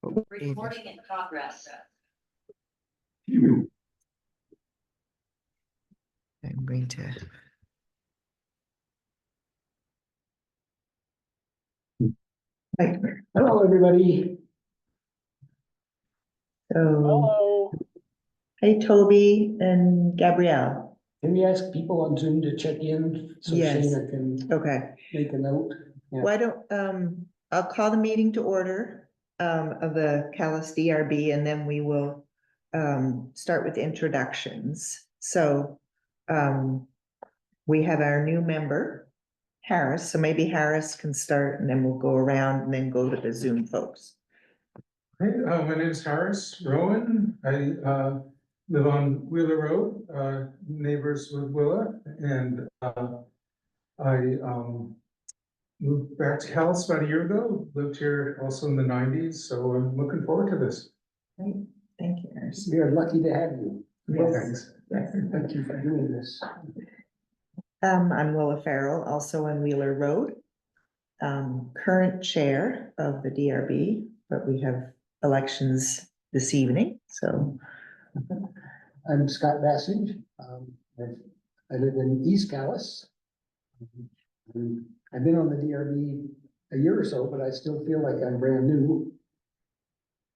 Recording in progress. I'm going to. Right. Hello, everybody. So, Hello. hey, Toby and Gabrielle. Can we ask people on Zoom to check in so Yes. Shana can Okay. make a note? Yeah. Why don't, I'll call the meeting to order, of the Calais DRB, and then we will, start with introductions. So, we have our new member, Harris, so maybe Harris can start and then we'll go around and then go to the Zoom folks. Hey, my name is Harris Rowan. I live on Wheeler Road, neighbors with Willa, and I moved back to Calais about a year ago. Lived here also in the '90s, so I'm looking forward to this. Great, thank you, Harris. We are lucky to have you. Yes. Thank you for doing this. I'm Willa Farrell, also on Wheeler Road. Current chair of the DRB, but we have elections this evening, so. I'm Scott Bassage. I live in East Calais. I've been on the DRB a year or so, but I still feel like I'm brand new.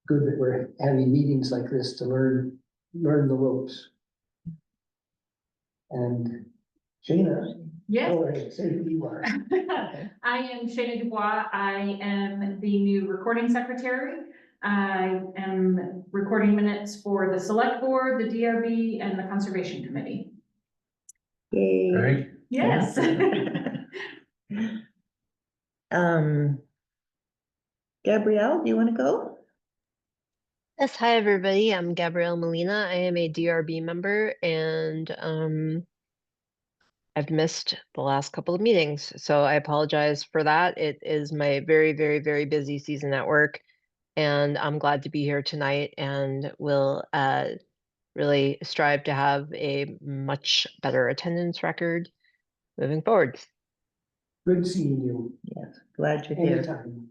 Good that we're having meetings like this to learn the ropes. And Shana. Yes. Go ahead, say who you are. I am Shana Dubois. I am the new recording secretary. I am recording minutes for the select board, the DRB, and the conservation committee. Yay. Right? Yes. Gabrielle, do you want to go? Yes, hi everybody. I'm Gabrielle Molina. I am a DRB member and I've missed the last couple of meetings, so I apologize for that. It is my very, very, very busy season at work, and I'm glad to be here tonight and will really strive to have a much better attendance record moving forward. Good seeing you. Yes, glad you're here. Anytime.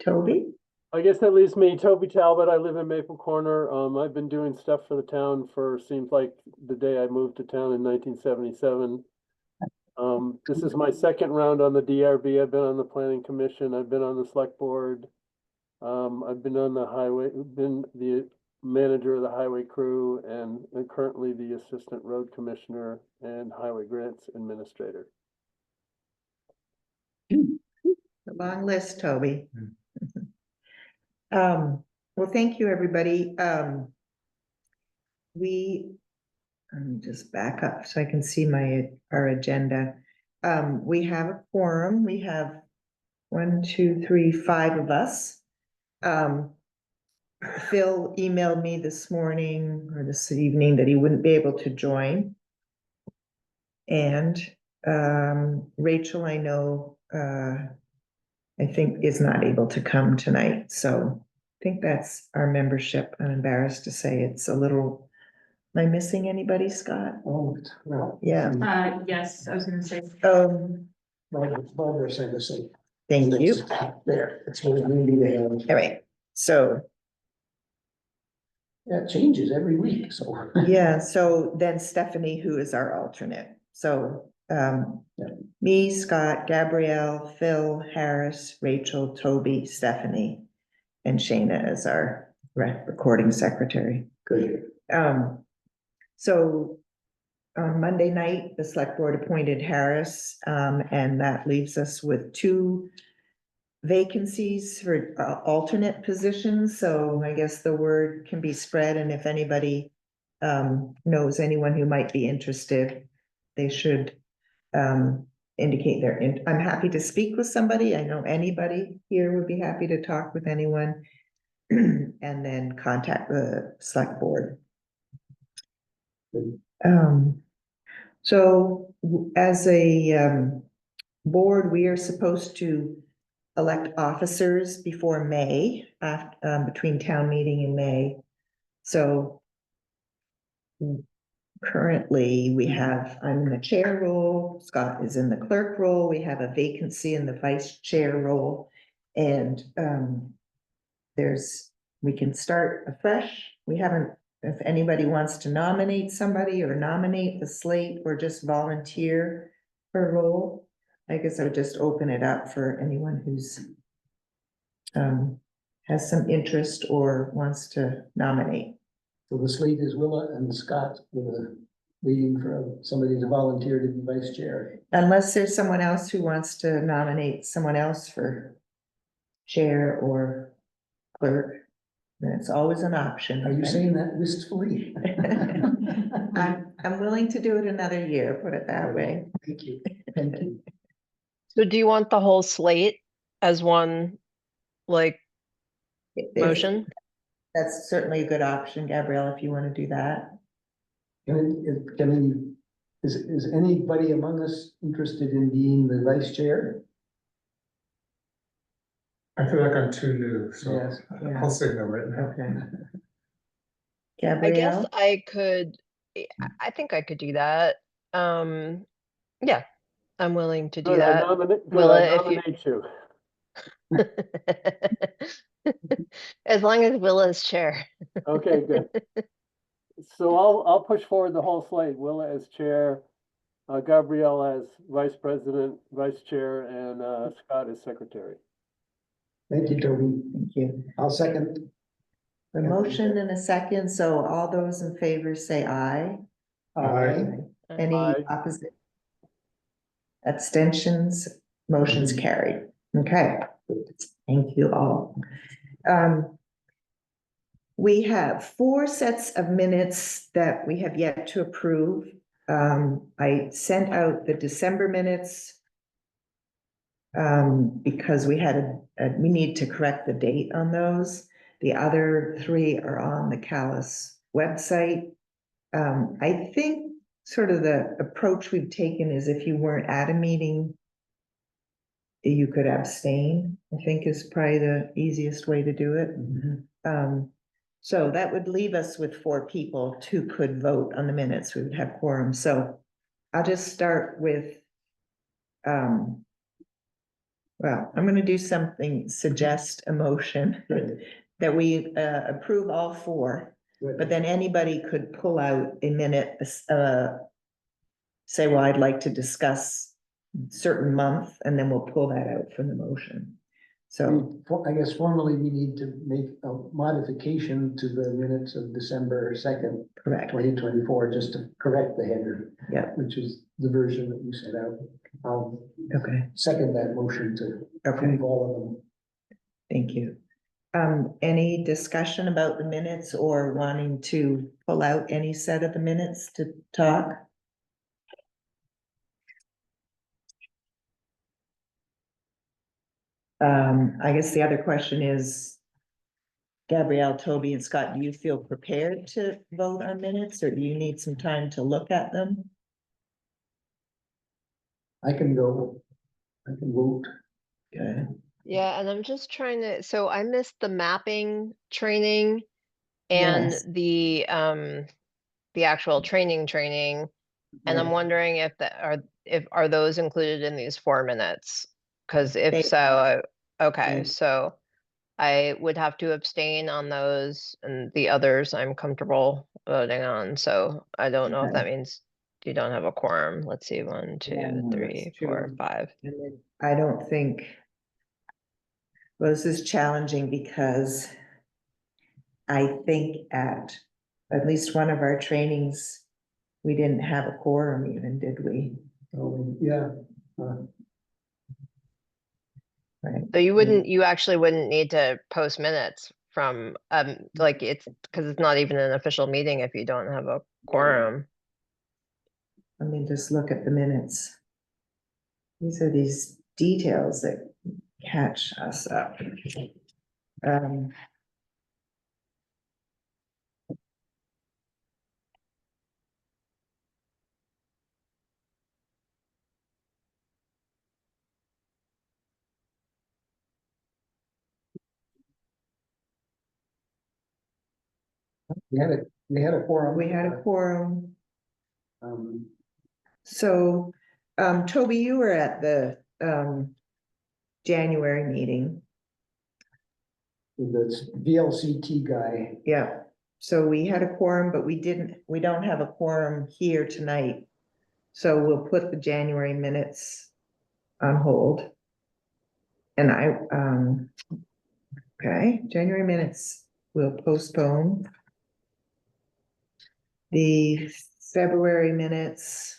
Toby? I guess that leaves me, Toby Talbot. I live in Maple Corner. I've been doing stuff for the town for, seems like the day I moved to town in 1977. This is my second round on the DRB. I've been on the planning commission. I've been on the select board. I've been on the highway, been the manager of the highway crew and currently the assistant road commissioner and highway grants administrator. A long list, Toby. Well, thank you, everybody. Let me just back up so I can see our agenda. We have a quorum. We have 1, 2, 3, 5 of us. Phil emailed me this morning or this evening that he wouldn't be able to join. And Rachel, I know, I think is not able to come tonight. So I think that's our membership. I'm embarrassed to say it's a little, am I missing anybody, Scott? Oh, well. Yeah. Yes, I was gonna say. Barbara sent us a. Thank you. There, it's really handy to have. All right, so, That changes every week, so. yeah, so then Stephanie, who is our alternate. So, me, Scott, Gabrielle, Phil, Harris, Rachel, Toby, Stephanie, and Shana as our recording secretary. Good. So on Monday night, the select board appointed Harris, and that leaves us with 2 vacancies for alternate positions. So I guess the word can be spread, and if anybody knows anyone who might be interested, they should indicate their I'm happy to speak with somebody. I know anybody here would be happy to talk with anyone and then contact the select board. So as a board, we are supposed to elect officers before May, between town meeting and May. So currently we have, I'm in the chair role, Scott is in the clerk role, we have a vacancy in the vice chair role. And we can start afresh. We haven't, if anybody wants to nominate somebody or nominate the slate or just volunteer for a role, I guess I would just open it up for anyone who's has some interest or wants to nominate. So the slate is Willa and Scott with a waiting for somebody to volunteer to be vice chair. Unless there's someone else who wants to nominate someone else for chair or clerk, then it's always an option. Are you saying that wistfully? I'm willing to do it another year, put it that way. Thank you, thank you. So do you want the whole slate as one, like, If- motion? That's certainly a good option, Gabrielle, if you want to do that. Is anybody among us interested in being the vice chair? I feel like I'm too new, so Yes, yeah. I'll say no right now. Okay. I guess Gabrielle, I could, I think I could do that. Yeah, I'm willing to do Good, I that. nominate, good, Willa, I if you- nominate you. As long as Willa's chair. Okay, good. So I'll push forward the whole slate, Willa as chair, Gabrielle as vice president, vice chair, and Scott as secretary. Thank you, Toby. thank you. I'll second. The motion in a second, so all those in favor say aye. Aye. Any Aye. opposite? Abstentions, motion's carried. Okay, thank you all. We have 4 sets of minutes that we have yet to approve. I sent out the December minutes because we need to correct the date on those. The other 3 are on the Calais website. I think sort of the approach we've taken is if you weren't at a meeting, you could abstain, I think is probably the easiest way to do it. So that would leave us with 4 people who could vote on the minutes. We would have quorum. So I'll just start with, well, I'm going to do something, suggest a motion that we approve all 4, but then anybody could pull out a minute, say, well, I'd like to discuss certain month, and then we'll pull that out from the motion. So, I guess formally we need to make a modification to the minutes of December 2nd, correct. 2024, just to correct the header. Yeah. Which is the version that you set out. I'll Okay, second that motion to okay, approve all of them. thank you. Any discussion about the minutes or wanting to pull out any set of the minutes to talk? I guess the other question is, Gabrielle, Toby, and Scott, do you feel prepared to vote on minutes, or do you need some time to look at them? I can go. I can vote. Good. Yeah, and I'm just trying to, so I missed the mapping training and Yes. the actual training. And I'm Right. wondering if are those included in these 4 minutes? Because They if so, okay, They- so I would have to abstain on those, and the others I'm comfortable voting on, so I don't know if that Okay. means you don't have a quorum. Let's see, 1, 2, Yeah, no, 3, that's 4, true. 5. And then I don't think, well, this is challenging because I think at least one of our trainings, we didn't have a quorum even, did we? Oh, yeah. Right. So you actually wouldn't need to post minutes from, like, it's, because it's not even an official meeting if you don't have a quorum. Let me just look at the minutes. These are these details that catch us up. We had a quorum. We had a quorum. So, Toby, you were at the, January meeting. The VLCT guy. Yeah, so we had a quorum, but we don't have a quorum here tonight. So we'll put the January minutes on hold. And okay, January minutes will postpone. The February minutes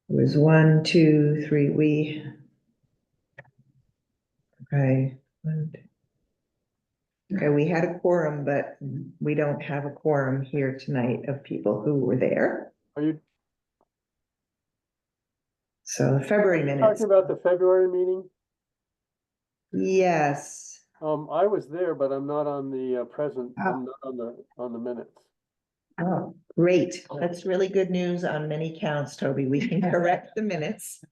was 1, 2, 3, okay. Okay, we had a quorum, but we don't have a quorum here tonight of people who were there. Are you So the February minutes, talking about the February meeting? yes. I was there, but I'm not on the present, Ah. I'm not on the minutes. Oh, great. That's really good news on many counts, Toby. We can correct the minutes.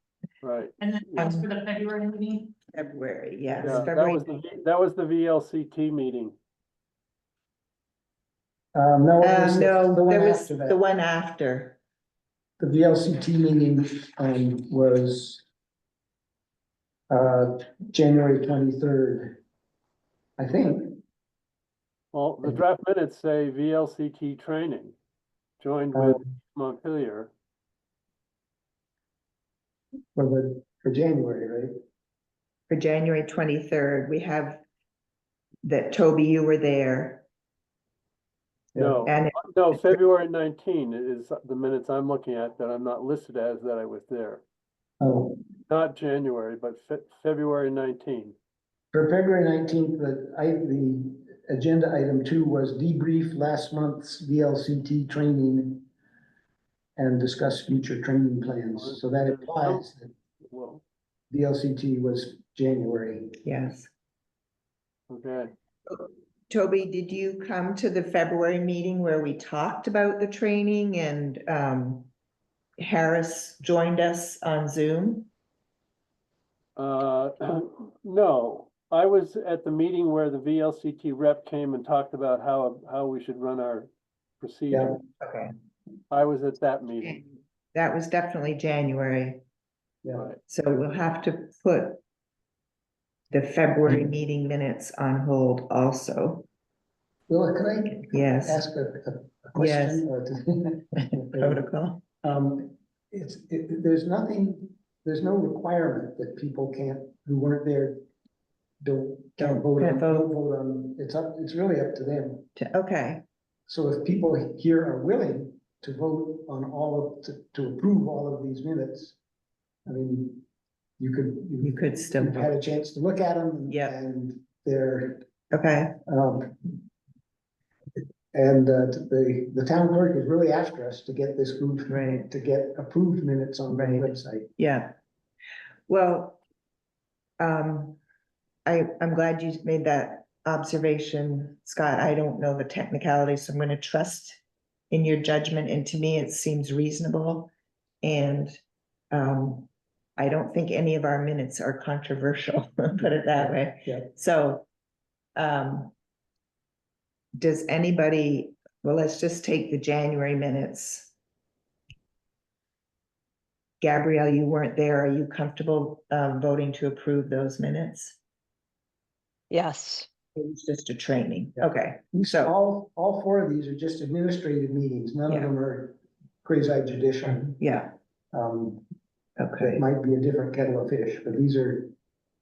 Right, And then that's for the February meeting? February, yes, yeah, February. that was the VLCT meeting. No, it was No, the one there was after the that. one after. The VLCT meeting, was January 23rd, I think. Well, the draft minutes say VLCT training, joined with Montpelier. For January, right? For January 23rd, we have that Toby, you were there. No, And no, February 19 is the minutes I'm looking at that I'm not listed as that I was there. Oh, Not January, but February 19. for February 19th, the agenda item 2 was debrief last month's VLCT training and discuss future training plans. So that implies that Well, VLCT was January. yes. okay. Toby, did you come to the February meeting where we talked about the training and Harris joined us on Zoom? No, I was at the meeting where the VLCT rep came and talked about how we should run our procedure. Okay. I was at that meeting. That was definitely January. Yeah. Right. So we'll have to put the February meeting minutes on hold also. Well, can I Yes, ask a question? protocol. There's no requirement that people who weren't there, can't vote on, it's really up to them. Okay, So if people here are willing to vote on to approve all of these minutes, I mean, you could still you've had vote. a chance to look at them. Yep. And they're, Okay, and the town clerk is really after us to get this group, Right. to get approved minutes on the Right. website. yeah. Well, I'm glad you made that observation, Scott. I don't know the technicalities, so I'm gonna trust in your judgment, and to me, it seems reasonable. And I don't think any of our minutes are controversial, put it that way. Yeah. So does anybody, well, let's just take the January minutes. Gabrielle, you weren't there. Are you comfortable voting to approve those minutes? Yes, It was just a training. Okay, So so, all 4 of these are just administrative meetings. None of Yeah. them are quasi judicial. yeah, That okay, might be a different kettle of fish, but these are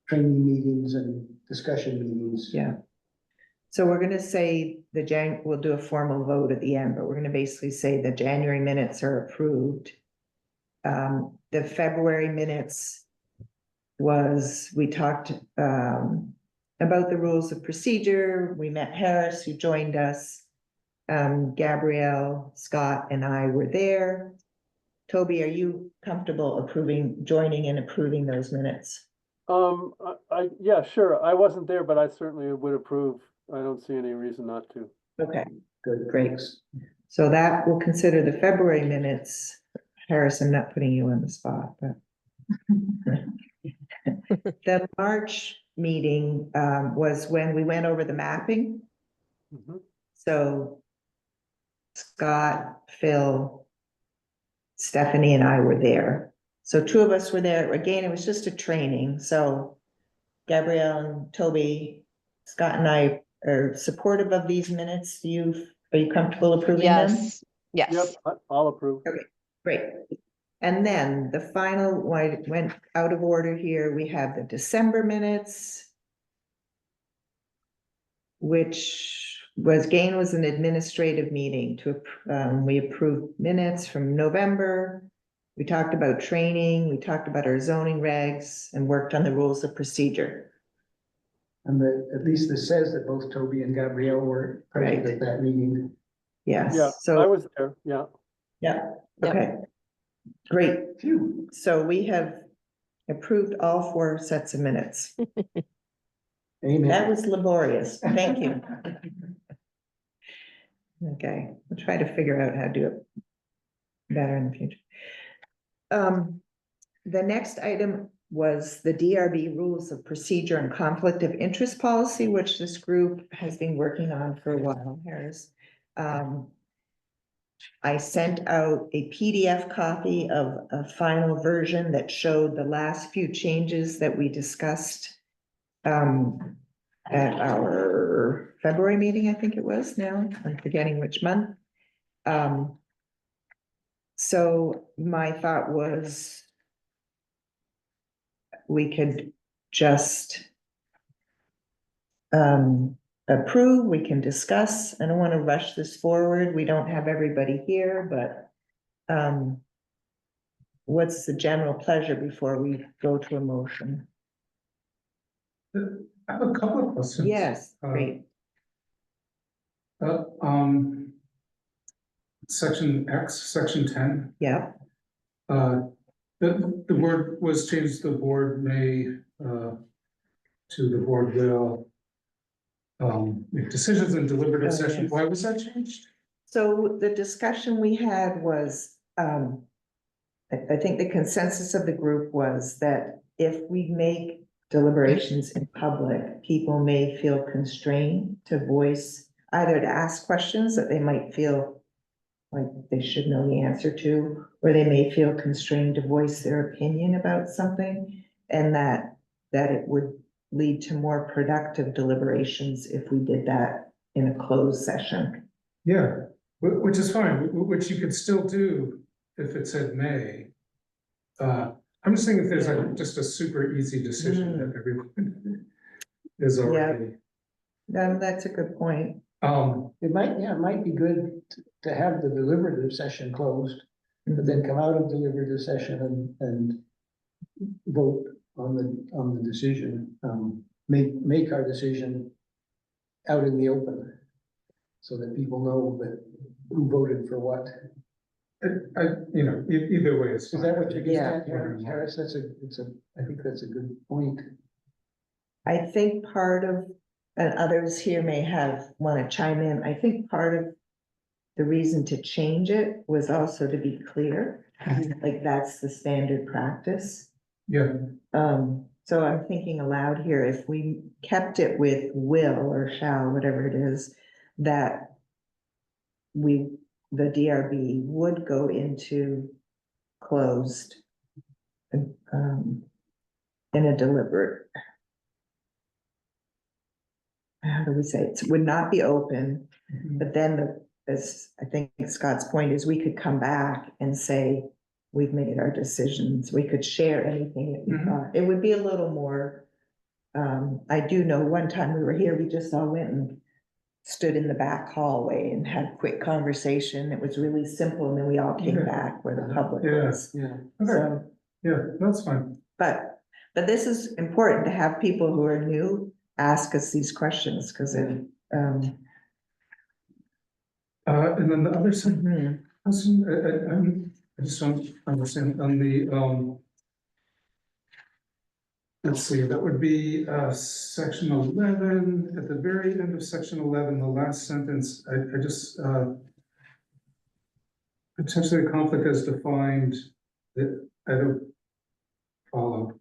training meetings and discussion meetings. yeah. So we're gonna say we'll do a formal vote at the end, but we're gonna basically say the January minutes are approved. The February minutes we talked about the rules of procedure. We met Harris, who joined us. Gabrielle, Scott, and I were there. Toby, are you comfortable joining and approving those minutes? Yeah, sure. I wasn't there, but I certainly would approve. I don't see any reason not to. Okay, Good. great. So that we'll consider the February minutes. Harris, I'm not putting you on the spot, but. The March meeting was when we went over the mapping. Mhm. So Scott Scott, Phil, Stephanie and I were there. So two of us were there. Again, it was just a training. So Gabrielle and Toby, Scott and I are supportive of these minutes. Are you comfortable approving them? Yes, yes. Yep, I'll approve. Great. And then the final one went out of order here. We have the December minutes, which was an administrative meeting we approved minutes from November. We talked about training, we talked about our zoning regs and worked on the rules of procedure. And at least this says that both Toby and Gabrielle were present Right. at that meeting. Yes, Yeah, I so, was there, yeah. yeah, Yep. okay. Great. Phew. So we have approved all 4 sets of minutes. Amen. That was laborious. Thank you. Okay, we'll try to figure out how to do it better in the future. The next item was the DRB Rules of Procedure and Conflict of Interest Policy, which this group has been working on for a while, Harris. I sent out a PDF copy of a final version that showed the last few changes that we discussed at our February meeting, I think it was now, I'm forgetting which month. So my thought was we could just approve, we can discuss. I don't want to rush this forward. We don't have everybody here, but what's the general pleasure before we go to a motion? I have a couple of questions. Yes, great. Section X, section 10, Yeah, the word was changed, the board may, to the board will make decisions in deliberative Oh, session. yes. Why was that changed? so the discussion we had was, I think the consensus of the group was that if we make deliberations in public, people may feel constrained to voice, either to ask questions that they might feel like they should know the answer to, or they may feel constrained to voice their opinion about something, and that it would lead to more productive deliberations if we did that in a closed session. Yeah, which is fine, which you could still do if it said may. I'm just saying if there's like just a super easy decision that everyone is already. That's a good point. It might be good to have the deliberative session closed, but then come out of deliberative session and vote on the decision, make our decision out in the open, so that people know that who voted for what. Either way is fine. Is that what you're getting at, Yeah. Harris? I think that's a good point. I think part of, and others here may want to chime in, I think part of the reason to change it was also to be clear, like that's the standard practice. Yeah, So I'm thinking aloud here, if we kept it with will or shall, whatever it is, that the DRB would go into closed in a deliberate, how do we say it? It would not be open, but then as I think Scott's point is, we could come back and say, we've made our decisions. We could share anything that we thought. It would be a little more, I do know one time we were here, we just all went and stood in the back hallway and had a quick conversation. It was really simple, and then we all came back where the public was. Yeah. So, yeah, that's fine. but this is important to have people who are new ask us these questions, because it, And then the other side, question, I just don't understand on the, let's see, that would be, section 11, at the very end of section 11, the last sentence, I just, potentially a conflict as defined, that I don't follow.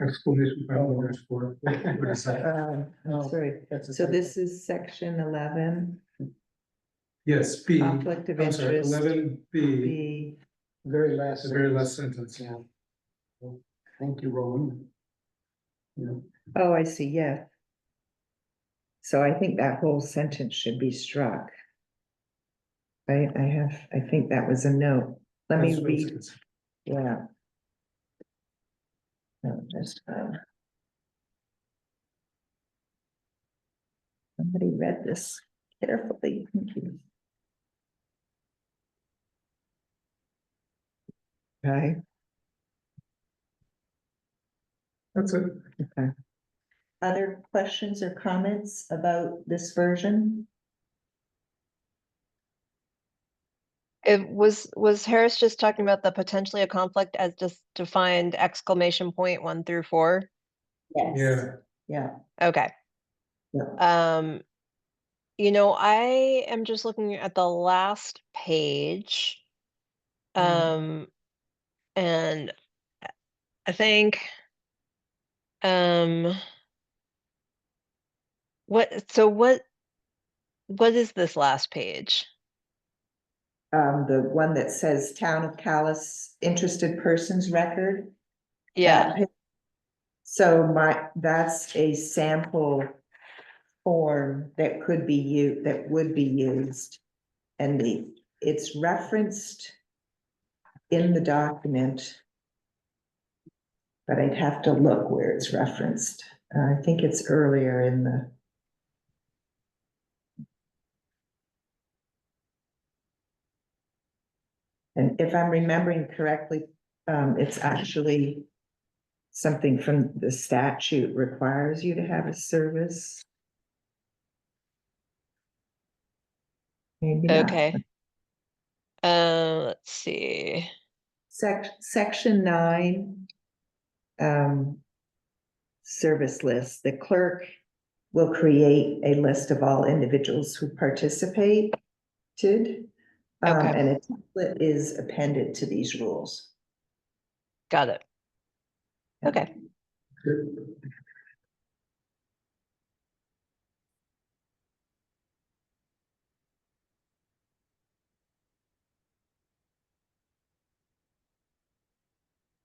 Exclamation point, dash 4. What is that? sorry. So this is section 11. Yes, B. Conflict of I'm sorry, interest. 11B, Be, Very last. the very sentence. last sentence. Yeah. Well, thank you, Rowan. Yeah. oh, I see, yeah. So I think that whole sentence should be struck. I think that was a note. Let me That's what it read, says. yeah. No, just, somebody read this carefully. Thank you. Okay, That's it. okay. Other questions or comments about this version? It was Harris just talking about the potentially a conflict as just defined exclamation point 1 through 4? Yeah. Yeah, Okay. yeah. You know, I am just looking at the last page. And I think, what is this last page? The one that says Town of Calais Interested Persons Record. Yeah, So that's a sample form that could be that would be used. And it's referenced in the document. But I'd have to look where it's referenced. I think it's earlier in the. And if I'm remembering correctly, it's actually something from the statute requires you to have a service. Maybe not. okay. Let's see. Section 9. Service list. The clerk will create a list of all individuals who participated. Okay. And a template is appended to these rules. Got it. Okay.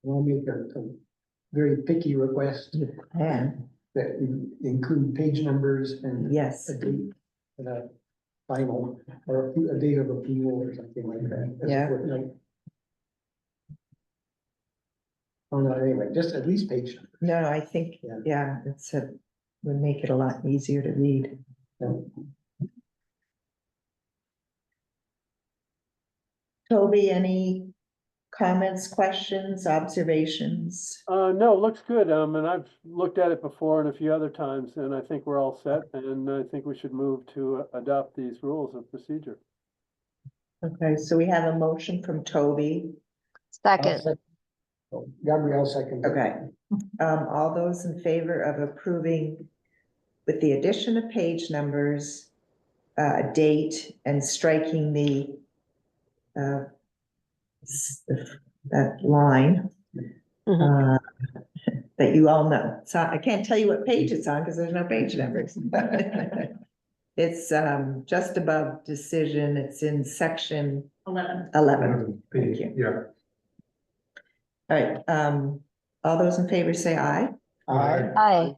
I'll make a very picky request And that you include page numbers and yes, a date, and a final, or a date of approval or something like that. as a Yeah. footnote. Oh, no, anyway, just at least page numbers. no, I think, Yeah. yeah, would make it a lot easier to read. Yeah. Toby, any comments, questions, observations? No, looks good, and I've looked at it before and a few other times, and I think we're all set, and I think we should move to adopt these rules of procedure. Okay, so we have a motion from Toby. Second. Gabrielle second. Okay, all those in favor of approving with the addition of page numbers, date, and striking that line, Mhm. that you all know. So I can't tell you what page it's on because there's no page numbers. It's, just above decision. It's in section 11. Thank you. Yeah. All right, all those in favor say aye. Aye.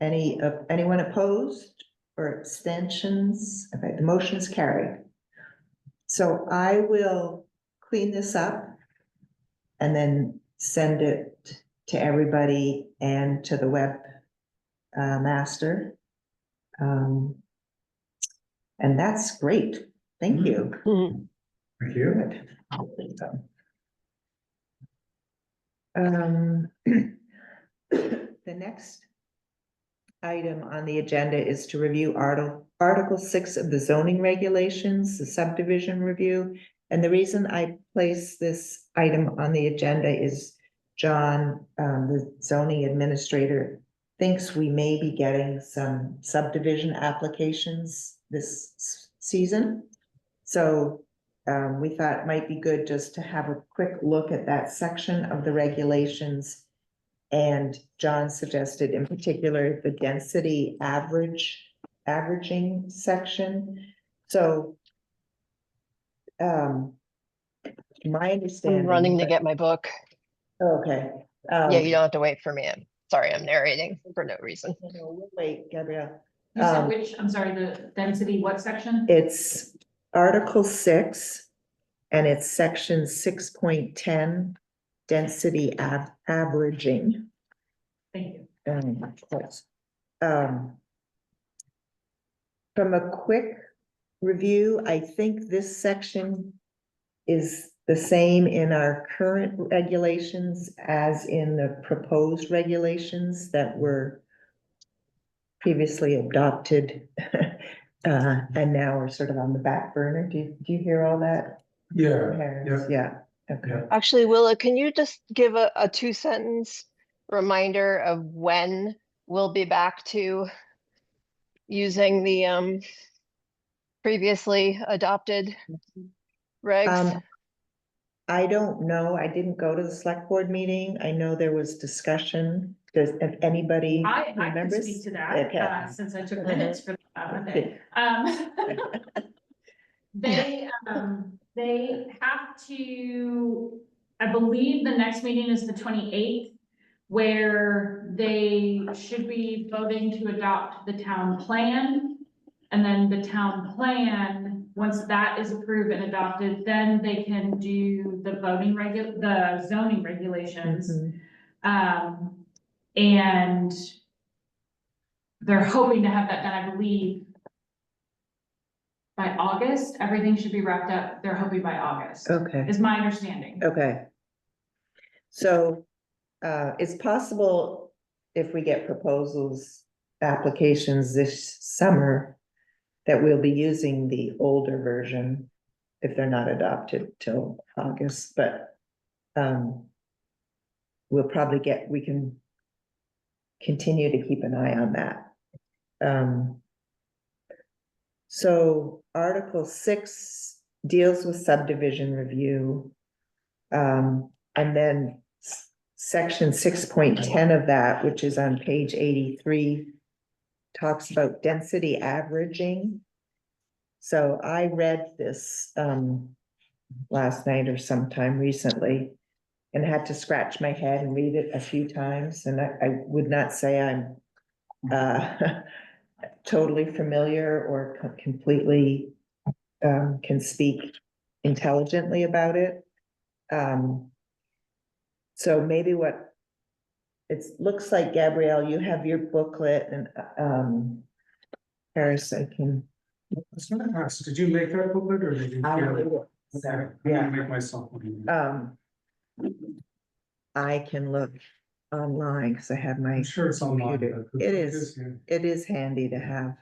Anyone opposed or abstentions? Okay, the motion is carried. So I will clean this up and then send it to everybody and to the web master. And that's great. Thank you. Mhm. Thank you. Good. The next item on the agenda is to review Article 6 of the zoning regulations, the subdivision review. And the reason I place this item on the agenda is John, the zoning administrator, thinks we may be getting some subdivision applications this season. So we thought it might be good just to have a quick look at that section of the regulations. And John suggested in particular, the density averaging section. So, my understanding. I'm running to but- get my book. Okay. Yeah, you don't have to wait for me. I'm sorry, I'm narrating for no reason. No, we'll wait, Gabrielle. You said Um, which, I'm sorry, the density, what section? It's Article 6, and it's section 6.10, density averaging. Thank you. Of course. From a quick review, I think this section is the same in our current regulations as in the proposed regulations that previously adopted. And now we're sort of on the back burner. Do you hear all that? Yeah, Harris? Yeah, okay. Yeah. Actually, Willa, can you just give a 2-sentence reminder of when we'll be back to using the previously adopted regs? I don't know. I didn't go to the select board meeting. I know there was discussion. If anybody I can remembers? speak to that, Okay. since I took Mhm. minutes for that day. They have to, I believe the next meeting is the 28th, where they should be voting to adopt the town plan. And then the town plan, once that is approved and adopted, then they can do the the zoning regulations. Mhm. And they're hoping to have that done, I believe, by August. Everything should be wrapped up. They're hoping by August, Okay, is my understanding. okay. So, it's possible if we get proposals, applications this summer, that we'll be using the older version if they're not adopted till August, but, we can continue to keep an eye on that. So Article 6 deals with subdivision review. And then section 6.10 of that, which is on page 83, talks about density averaging. So I read this last night or sometime recently and had to scratch my head and read it a few times. And I would not say I'm totally familiar or completely can speak intelligently about it. So maybe it looks like, Gabrielle, you have your booklet and Paris, I can. I was gonna ask, did you make that booklet or did you? I feel it? made it, Okay, so, I'm yeah. gonna make myself one. I can look online because I have my I'm sure it's online. computer. but the It book is. here. It is handy to have.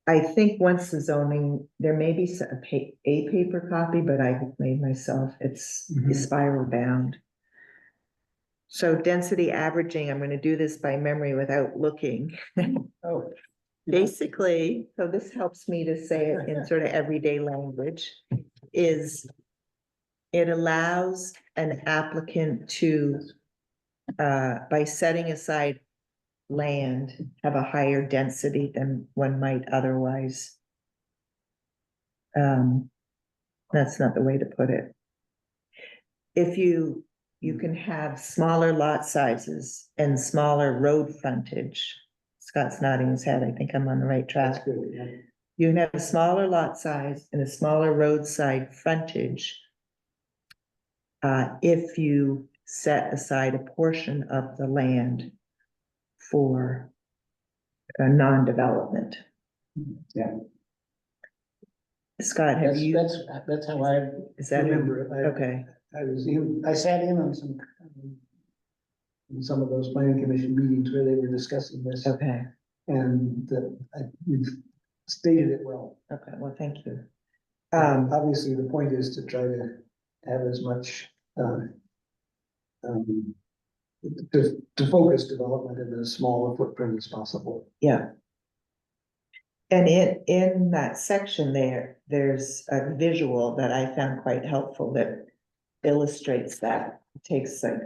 I think once the zoning, there may be a paper copy, but I made myself, it's Mhm. spiral bound. So density averaging, I'm gonna do this by memory without looking. Oh. Basically, so this helps me to say it in sort of everyday language, is it allows an applicant to, by setting aside land, have a higher density than one might otherwise. That's not the way to put it. If you can have smaller lot sizes and smaller road frontage. Scott's nodding his head. I think I'm on the right track. That's good, yeah. You can have a smaller lot size and a smaller roadside frontage. If you set aside a portion of the land for a non-development. Yeah. Scott, have you, That's how I is that, remember it. okay, I sat in on some of those planning commission meetings where they were discussing this, okay, and you've stated it well. okay, well, thank you. Obviously, the point is to try to have as much, to focus development in as small a footprint as possible. Yeah. And in that section there's a visual that I found quite helpful that illustrates that. It takes like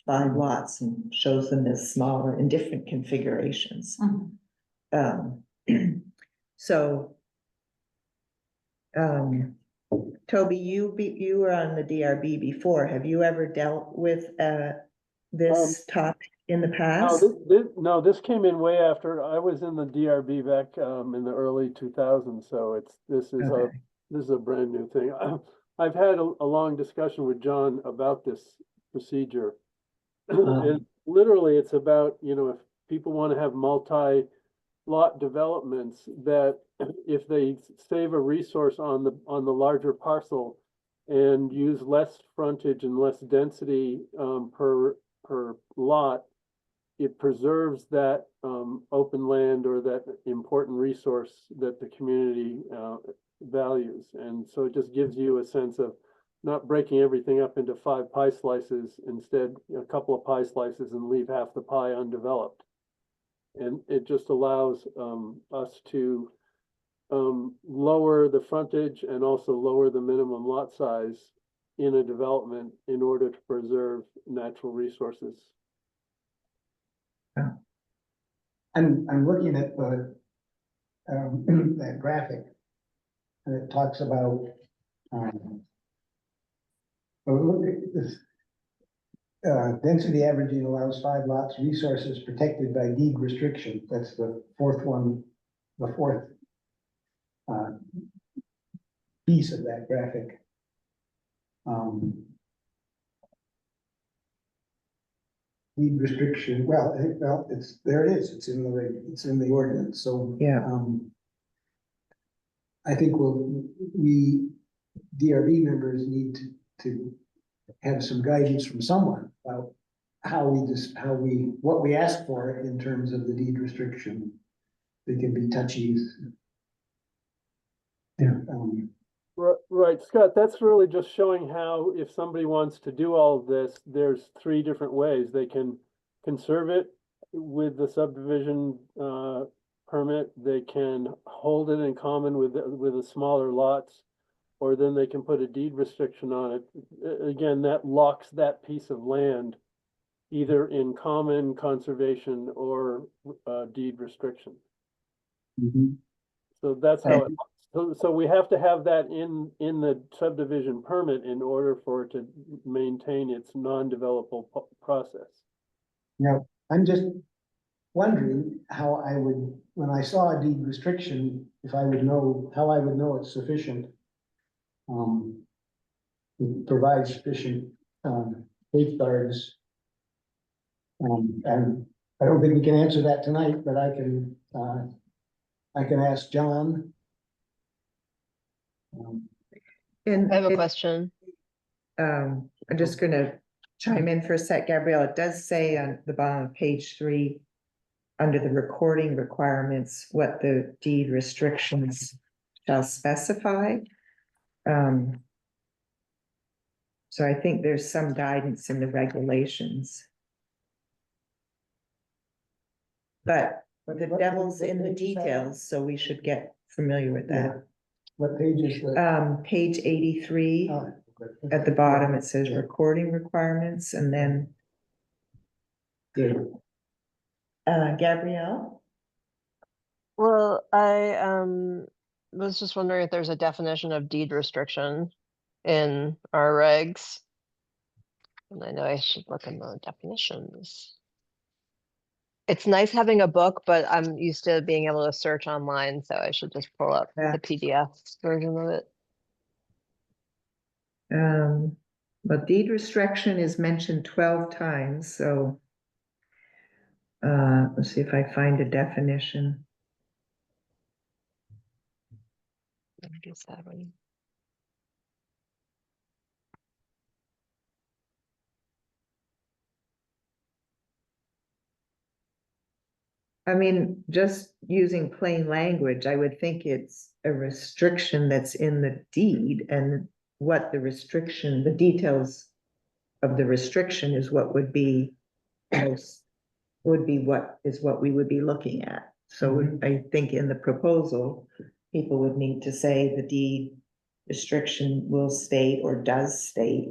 5 lots and shows them as smaller in different configurations. Mhm. So. Toby, you were on the DRB before. Have you ever dealt with, this topic in the No, past? this came in way after. I was in the DRB back, in the early 2000s, so this Okay. is a brand new thing. I've had a long discussion with John about this procedure. And literally, it's about, if people want to have multi-lot developments, that if they save a resource on the larger parcel and use less frontage and less density, per lot, it preserves that, open land or that important resource that the community, values. And so it just gives you a sense of not breaking everything up into 5 pie slices, instead a couple of pie slices, and leave half the pie undeveloped. And it just allows, us to, lower the frontage and also lower the minimum lot size in a development in order to preserve natural resources. I'm looking at the, that graphic, and it talks about, look at this. Density averaging allows 5 lots, resources protected by deed restriction. That's the fourth one, the fourth piece of that graphic. Deed restriction, well, it's, there it is, it's in the ordinance, so. Yeah. I think we DRB members need to have some guidance from someone about what we ask for in terms of the deed restriction. They can be touchy. Yeah. Right, Scott, that's really just showing how, if somebody wants to do all of this, there's 3 different ways. They can conserve it with the subdivision, permit. They can hold it in common with the smaller lots, or then they can put a deed restriction on it. Again, that locks that piece of land either in common conservation or, deed restriction. So that's how so we have to have that in the subdivision permit in order for it to maintain its non-developable process. Now, I'm just wondering how I would, when I saw a deed restriction, if I would know, how I would know it's sufficient. To provide sufficient, safeguards. And I don't think we can answer that tonight, but I can ask John. And I have a question. I'm just gonna chime in for a sec, Gabrielle. It does say on the bottom of page 3, under the recording requirements, what the deed restrictions shall specify. So I think there's some guidance in the regulations. But the devil's in the details, so we should get familiar with that. What page is that? Page 83. At the bottom, it says recording requirements, and then Gabrielle? Well, I was just wondering if there's a definition of deed restriction in our regs. And I know I should look in the definitions. It's nice having a book, but I'm used to being able to search online, so I should just pull up Yeah. the PDF version of it. But deed restriction is mentioned 12 times, so let's see if I find a definition. I guess that one. I mean, just using plain language, I would think it's a restriction that's in the deed, and what the restriction, the details of the restriction is what would be what we would be looking at. So I think in the proposal, people would need to say the deed restriction will state or does state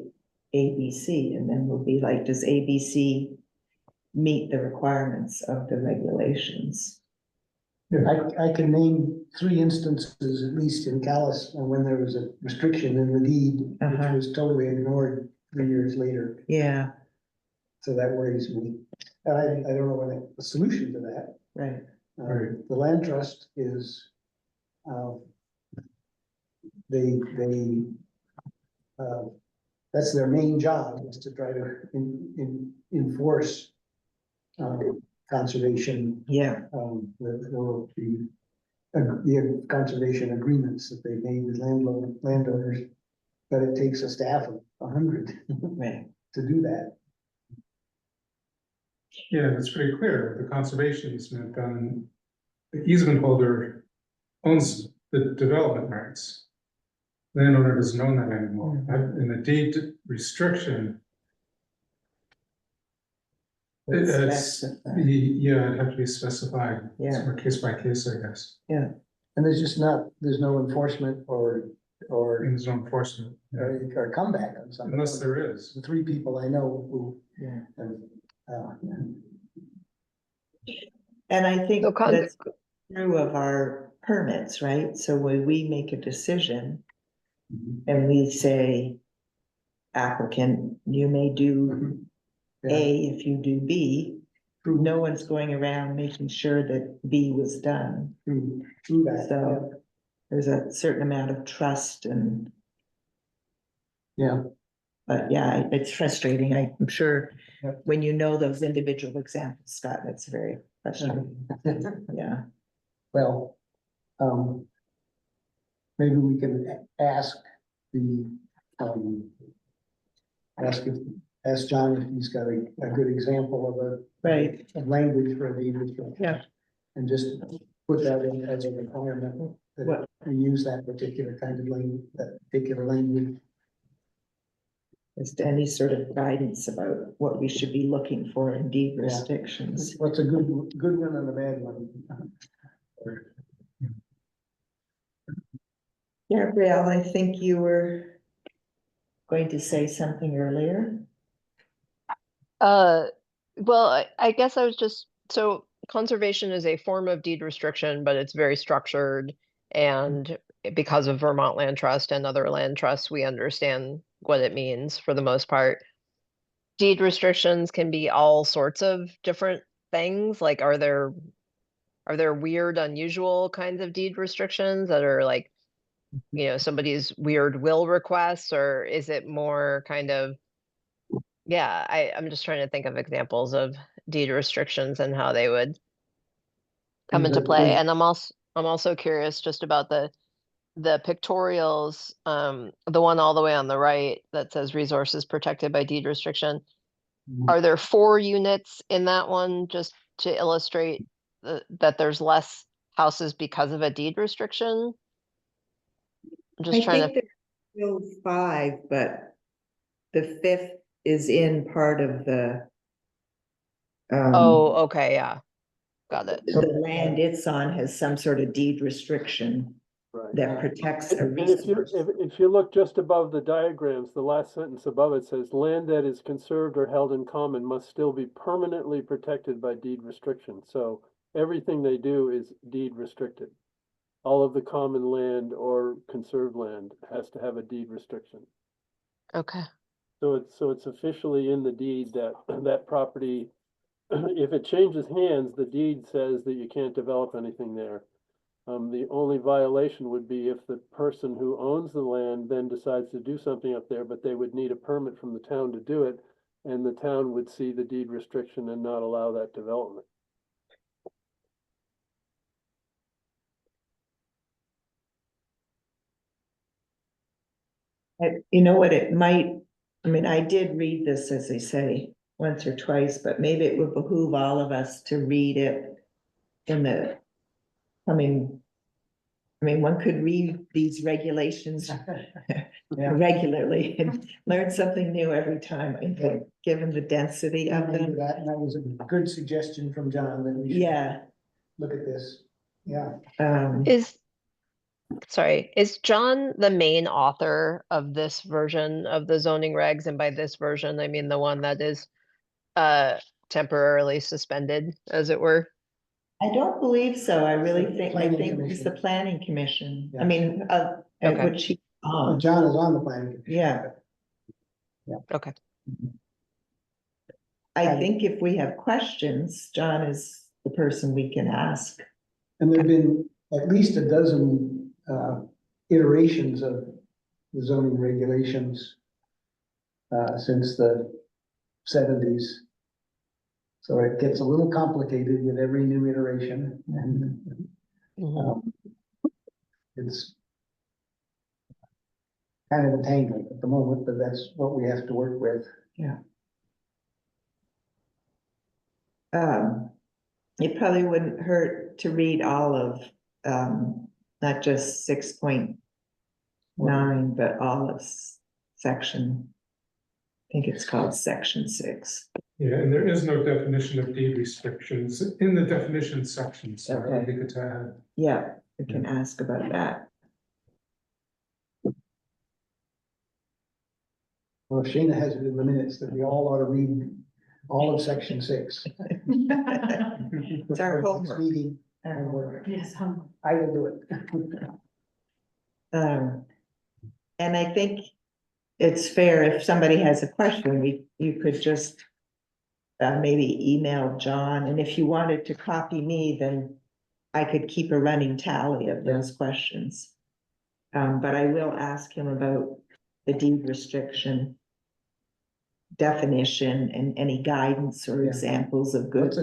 ABC, and then we'll be like, does ABC meet the requirements of the regulations? I can name 3 instances, at least in Calais, when there was a restriction in the deed, which Uh-huh. was totally ignored 3 years later. Yeah, So that worries me. I don't know what the solution to that. right. Right. The land trust is, they, that's their main job, is to try to enforce, conservation, Yeah, the conservation agreements that they made with landowners. But it takes a staff of 100 right. to do that. Yeah, it's pretty clear, the conservation easement, the easement holder owns the development rights. Landowner doesn't own that anymore, in the deed restriction, it's, Specified. yeah, it'd have to be specified, it's Yeah. more case by case, I guess, And there's just there's no enforcement or and there's no enforcement, yeah. or comeback on something. Unless there is. The 3 people I know who Yeah. have, And I think So that's true of our permits, right? So when we make a decision and we say, applicant, you may do Yeah. A if you do B, no one's going around making sure that B was done. True that. So there's a certain amount of trust and, Yeah. but yeah, it's frustrating. I'm sure Yep. when you know those individual examples, Scott, that's very frustrating. Yeah. Well, maybe we can ask the, ask John if he's got a good example of Right. a language for the restriction. Yeah. And just put that in as a requirement, that What? we use that particular kind of language, that particular language. Just any sort of guidance about what we should be looking for in deed Yeah. restrictions. What's a good one and a bad one? Gabrielle, I think you were going to say something earlier. Well, I guess I was just, so conservation is a form of deed restriction, but it's very structured. And because of Vermont Land Trust and other land trusts, we understand what it means for the most part. Deed restrictions can be all sorts of different things. Like, are there weird, unusual kinds of deed restrictions that are like, somebody's weird will requests, or is it more kind of, yeah, I'm just trying to think of examples of deed restrictions and how they would come into play. And I'm also curious just about the pictorials, the one all the way on the right that says resources protected by deed restriction. Are there 4 units in that one just to illustrate that there's less houses because of a deed restriction? I'm just I trying think there's still 5, but the 5th is in part of the Oh, okay, yeah. Got it. the land it's on has some sort of deed restriction Right. that protects a And if you, resource. if you look just above the diagrams, the last sentence above it says, land that is conserved or held in common must still be permanently protected by deed restriction. So everything they do is deed restricted. All of the common land or conserved land has to have a deed restriction. Okay. So it's officially in the deed that that property, if it changes hands, the deed says that you can't develop anything there. The only violation would be if the person who owns the land then decides to do something up there, but they would need a permit from the town to do it, and the town would see the deed restriction and not allow that development. You know what, it might, I mean, I did read this, as they say, once or twice, but maybe it would behoove all of us to read it in the coming. I mean, one could read these regulations regularly and learn something new every time, I think, given the density of them. That was a good suggestion from John, that we should Yeah. look at this. Yeah. Is John the main author of this version of the zoning regs? And by this version, I mean the one that is temporarily suspended, as it were. I don't believe so. I really think, I Planning think it's the Commission. planning commission. I Yeah. mean, Okay. which he, John is on the planning. Commission. yeah. Okay. I And- think if we have questions, John is the person we can ask. And there've been at least a dozen iterations of the zoning regulations since the seventies. So it gets a little complicated with every new iteration, and Mhm. it's kind of a tangle at the moment, but that's what we have to work with. It probably wouldn't hurt to read all of, not just 6.9, but all of section. I think it's called section 6. Yeah, and there is no definition of deed restrictions in the definition section, so I would Okay. be good to add. Yeah, we can ask about that. Well, Shana has it in the minutes that we all ought to read all of section 6. It's our homework. Meeting, Yes. I will do it. And I think it's fair if somebody has a question, you could just maybe email John, and if you wanted to copy me, then I could keep a running tally of those questions. But I will ask him about the deed restriction definition and any guidance or Yeah. examples of good.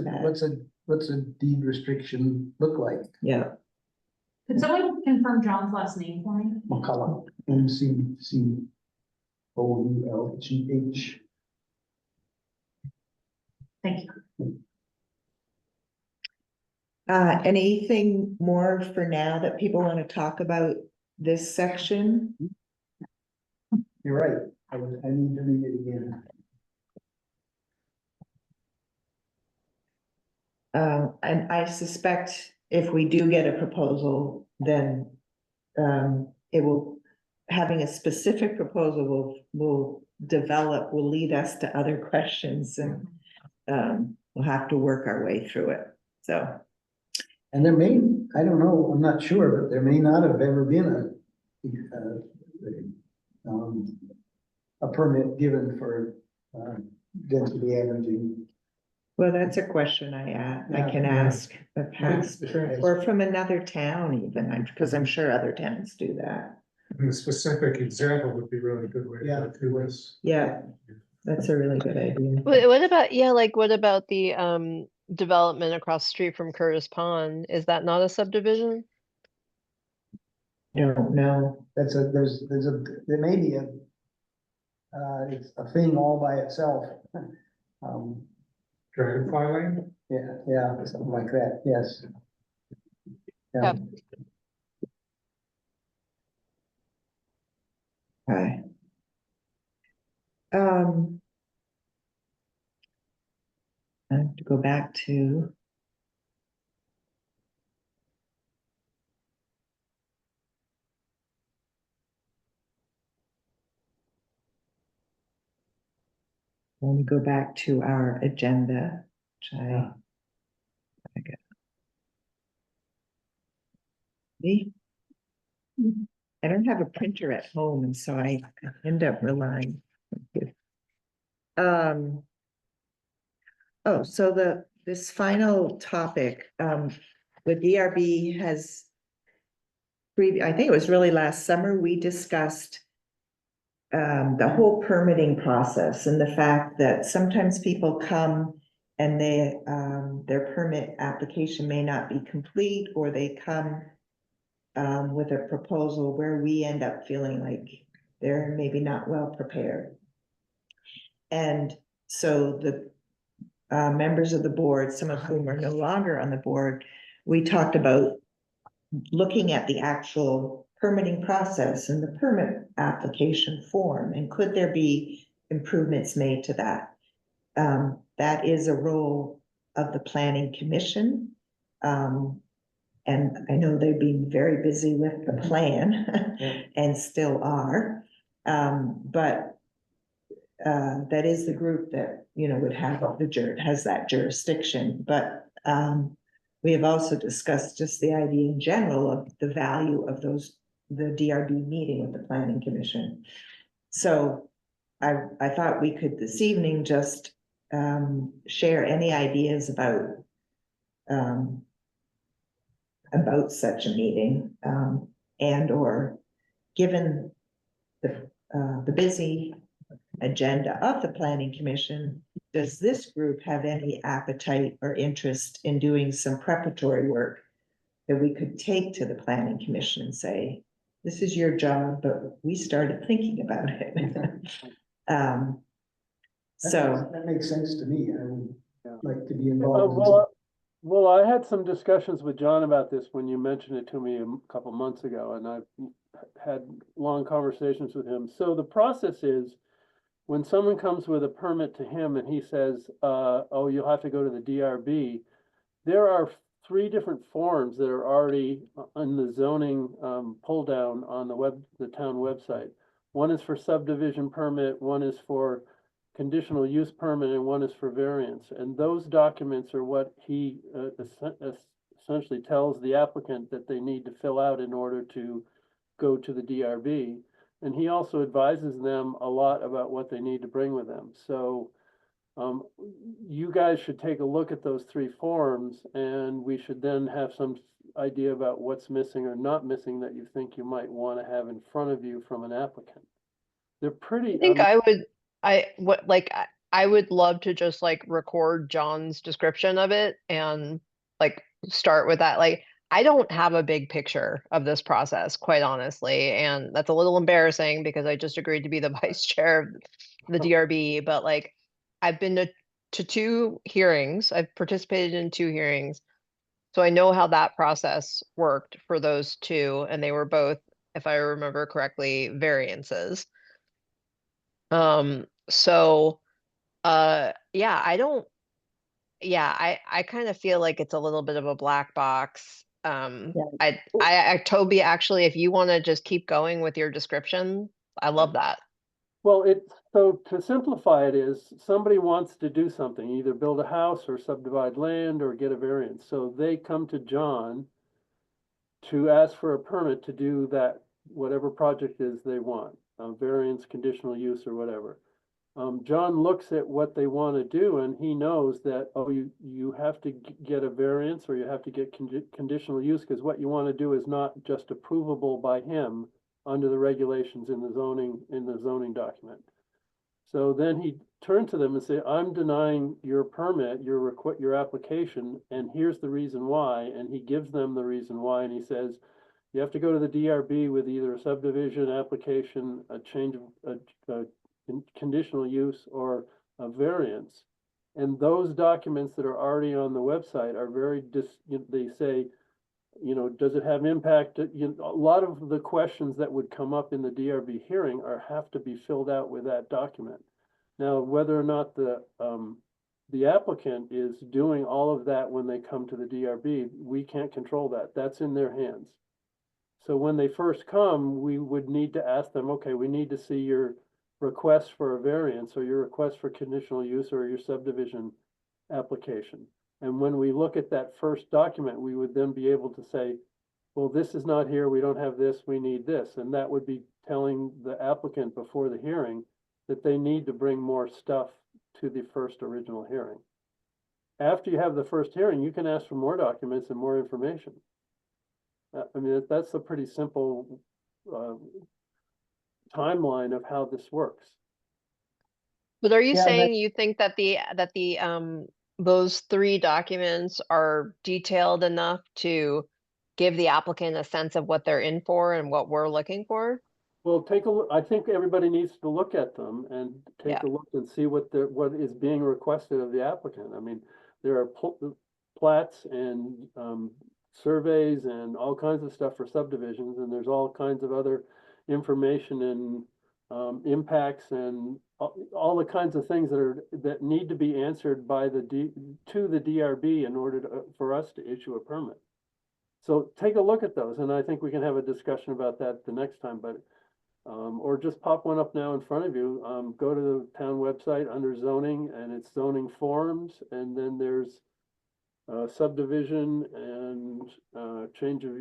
What's a deed restriction look like? Yeah, Could someone confirm John's last name for me? McCullough, McCullough. Thank you. anything more for now that people want to talk about this section? You're right, I need to read it again. And I suspect if we do get a proposal, then it will, having a specific proposal will lead us to other questions, and we'll have to work our way through it. So, And there may, I don't know, I'm not sure, but there may not have ever been a permit given for density averaging. well, that's a question I can ask the past, or from another town even, because I'm sure other towns do that. And the specific example would be really good way to Yeah. go through this. Yeah, that's a really good idea. What about, yeah, like what about the development across the street from Curtis Pond? Is that not a subdivision? Don't know. There's there may be it's a thing all by itself. Dragonfly Lane? Yeah, something like that, yes. Yeah. Okay. I have to go back to. Let me go back to our agenda, which I got. See? I don't have a printer at home, and so I end up relying. Oh, so this final topic, the DRB has. I think it was really last summer, we discussed. The whole permitting process and the fact that sometimes people come and their permit application may not be complete, or they come. With a proposal where we end up feeling like they're maybe not well prepared. And so the members of the board, some of whom are no longer on the board, we talked about looking at the actual permitting process and the permit application form, and could there be improvements made to that? That is a role of the planning commission. And I know they've been very busy with the plan and still are. But that is the group that, would have has that jurisdiction. But we have also discussed just the idea in general of the value of the DRB meeting with the planning commission. So I thought we could this evening just share any ideas about such a meeting, and or given the busy agenda of the planning commission, does this group have any appetite or interest in doing some preparatory work that we could take to the planning commission and say, this is your job, but we started thinking about it. So, That makes sense to me. I would Yeah. like to be involved. in some- Well, I had some discussions with John about this when you mentioned it to me a couple months ago, and I've had long conversations with him. So the process is, when someone comes with a permit to him and he says, oh, you'll have to go to the DRB, there are 3 different forms that are already on the zoning pull down on the town website. One is for subdivision permit, one is for conditional use permit, and one is for variance. And those documents are what he essentially tells the applicant that they need to fill out in order to go to the DRB. And he also advises them a lot about what they need to bring with them. So you guys should take a look at those 3 forms, and we should then have some idea about what's missing or not missing that you think you might want to have in front of you from an applicant. They're pretty. I think I would love to just like record John's description of it and like start with that. Like, I don't have a big picture of this process, quite honestly, and that's a little embarrassing because I just agreed to be the vice chair of the DRB, but like I've been to 2 hearings, I've participated in 2 hearings. So I know how that process worked for those 2, and they were both, if I remember correctly, variances. So, yeah, I kind of feel like it's a little bit of a black box. Toby, actually, if you want to just keep going with your description, I love that. Well, so to simplify it is, somebody wants to do something, either build a house or subdivide land or get a variance. So they come to John to ask for a permit to do that, whatever project is they want, variance, conditional use, or whatever. John looks at what they want to do, and he knows that, oh, you have to get a variance or you have to get conditional use, because what you want to do is not just approvable by him under the regulations in the zoning document. So then he turned to them and said, I'm denying your permit, your application, and here's the reason why. And he gives them the reason why, and he says, you have to go to the DRB with either a subdivision application, a change of conditional use, or a variance. And those documents that are already on the website are very they say, does it have impact? A lot of the questions that would come up in the DRB hearing have to be filled out with that document. Now, whether or not the applicant is doing all of that when they come to the DRB, we can't control that. That's in their hands. So when they first come, we would need to ask them, okay, we need to see your request for a variance or your request for conditional use or your subdivision application. And when we look at that first document, we would then be able to say, well, this is not here, we don't have this, we need this. And that would be telling the applicant before the hearing that they need to bring more stuff to the first original hearing. After you have the first hearing, you can ask for more documents and more information. I mean, that's a pretty simple timeline of how this works. But are you Yeah, saying you think that those 3 documents are detailed enough to give the applicant a sense of what they're in for and what we're looking for? Well, take a look. I think everybody needs to look at them and take a look and see what is being requested of the applicant. I mean, there are plats and surveys and all kinds of stuff for subdivisions, and there's all kinds of other information and impacts and all the kinds of things that need to be answered by to the DRB in order for us to issue a permit. So take a look at those, and I think we can have a discussion about that the next time. But or just pop one up now in front of you. Go to the town website under zoning, and it's zoning forms, and then there's subdivision and, change of,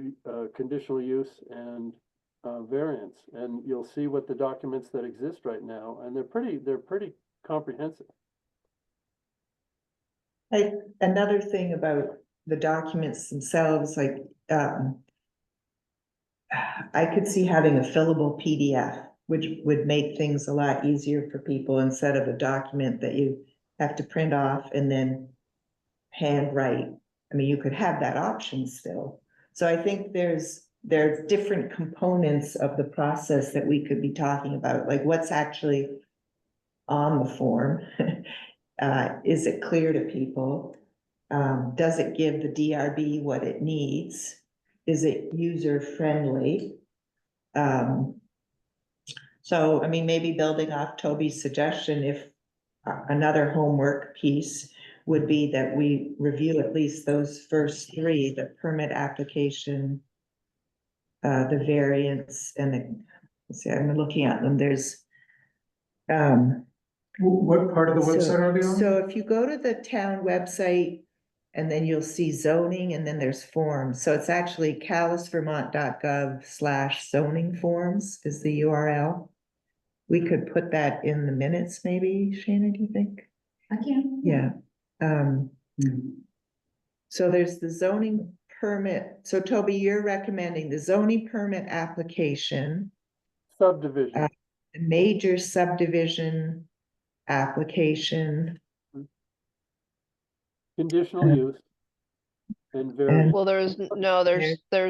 conditional use and, variance. And you'll see what the documents that exist right now, and they're pretty comprehensive. Like, another thing about the documents themselves, like, I could see having a fillable PDF, which would make things a lot easier for people instead of a document that you have to print off and then handwrite. I mean, you could have that option still. So I think there's different components of the process that we could be talking about, like what's actually on the form. Is it clear to people? Does it give the DRB what it needs? Is it user friendly? So, I mean, maybe building off Toby's suggestion, if another homework piece would be that we review at least those first three, the permit application, the variance, and the, let's see, I'm looking at them, there's, What part of the website are they on? so if you go to the town website, and then you'll see zoning, and then there's forms. So it's actually calisvermont.gov/zoning forms is the URL. We could put that in the minutes, maybe, Shannon, do you think? I can. Yeah. So there's the zoning permit. So Toby, you're recommending the zoning permit application, Subdivision. major subdivision application. Conditional use and variance. Well, there's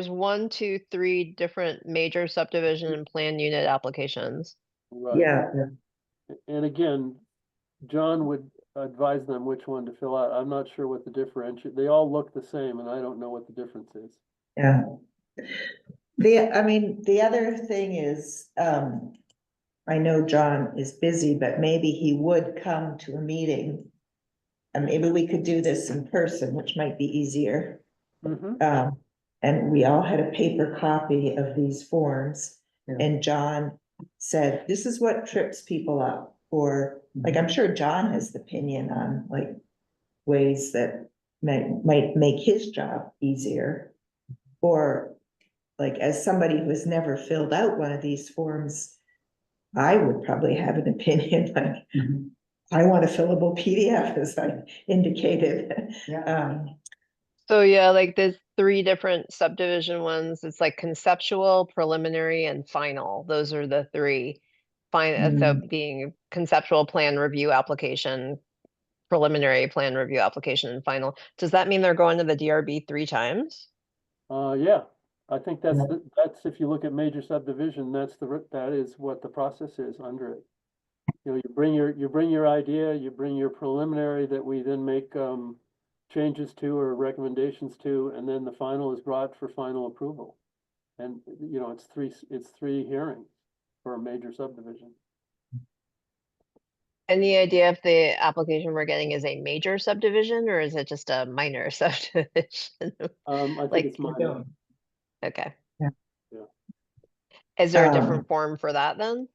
1, 2, 3 different major subdivision and plan unit applications. Right. Yeah, And again, John would advise them which one to fill out. I'm not sure what the they all look the same, and I don't know what the difference is. yeah. I mean, the other thing is, I know John is busy, but maybe he would come to a meeting. And maybe we could do this in person, which might be easier. Mhm. And we all had a paper copy of these forms. Yeah. And John said, this is what trips people up. Or, like, I'm sure John has the opinion on, like, ways that might make his job easier. Or, like, as somebody who has never filled out one of these forms, I would probably have an opinion, like, I want a fillable PDF, as I indicated. Yeah. So yeah, like there's 3 different subdivision ones. It's like conceptual, preliminary, and final. Those are the 3. So being conceptual plan review application, preliminary plan review application, and final. Does that mean they're going to the DRB 3 times? Yeah, I think that's Yeah. that's if you look at major subdivision, that is what the process is under it. You know, you bring your idea, you bring your preliminary that we then make changes to or recommendations to, and then the final is brought for final approval. And you know, it's 3 hearings for a major subdivision. Any idea if the application we're getting is a major subdivision or is it just a minor subdivision? I Like- think it's minor. Okay. Yeah. Yeah. Is there a different form for that then?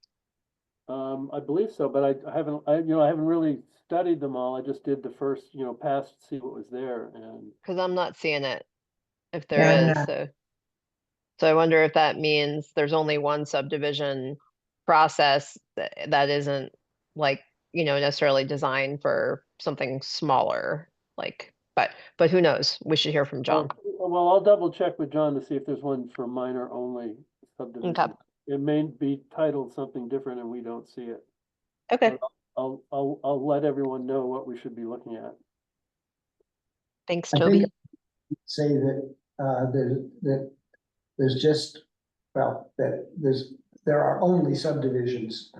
I believe so, but I haven't really studied them all. I just did the first, pass to see what was there, and Because I'm not seeing it, if Yeah, I'm there is, not. so I wonder if that means there's only one subdivision process that isn't like, necessarily designed for something smaller, like, but who knows? We should hear from John. well, I'll double check with John to see if there's one for minor only subdivision. Okay. It may be titled something different and we don't see it. Okay, But I'll let everyone know what we should be looking at. thanks, I Toby. think say that, there's just, well, that there are only subdivisions.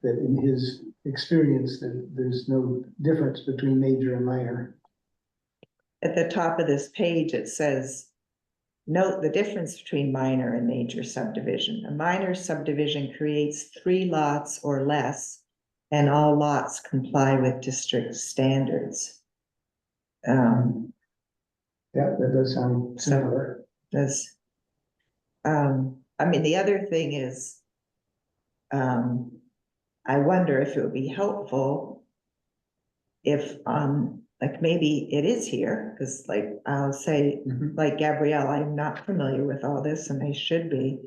That in his experience, that there's no difference between major and minor. At the top of this page, it says, note the difference between minor and major subdivision. A minor subdivision creates 3 lots or less, and all lots comply with district standards. Yeah, that does sound similar. That's, I mean, the other thing is, I wonder if it would be helpful if on like maybe it is here, because like I'll say, Mhm. like Gabrielle, I'm not familiar with all this and I should be.